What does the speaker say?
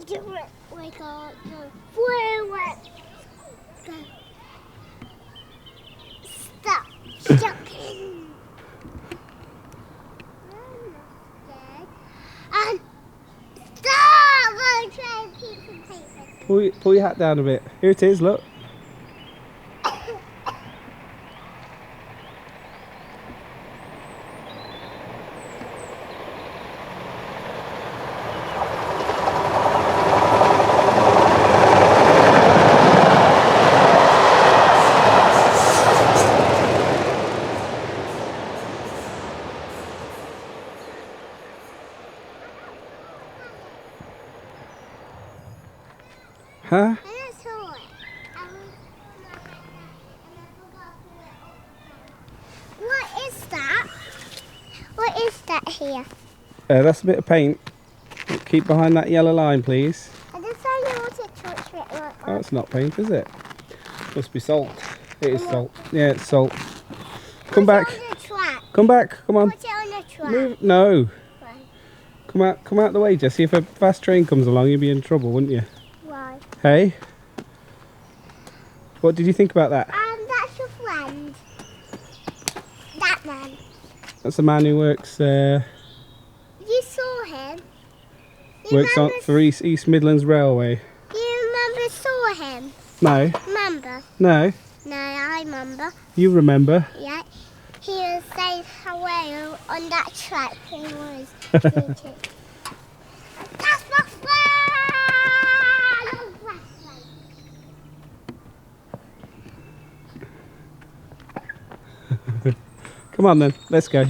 do it like a forward. Stop jumping. I'm not scared. And stop! I'm trying to keep some paper. Pull your hat down a bit. Here it is, look. Huh? I saw it. What is that? What is that here? That's a bit of paint. Keep behind that yellow line, please. I just saw you want to touch it like that. Oh, it's not paint, is it? Must be salt. It is salt. Yeah, it's salt. Come back. Put it on the track. Come back. Come on. Put it on the track. Move. No. Why? Come out the way, Jessie. If a fast train comes along, you'd be in trouble, wouldn't you? Why? Hey? What did you think about that? That's your friend. That man. That's a man who works You saw him. works on for East Midlands Railway. You remember saw him? No. Remember? No. No, I remember. You remember? Yeah. He was saying hello on that track. He was. That's my friend! Come on then. Let's go.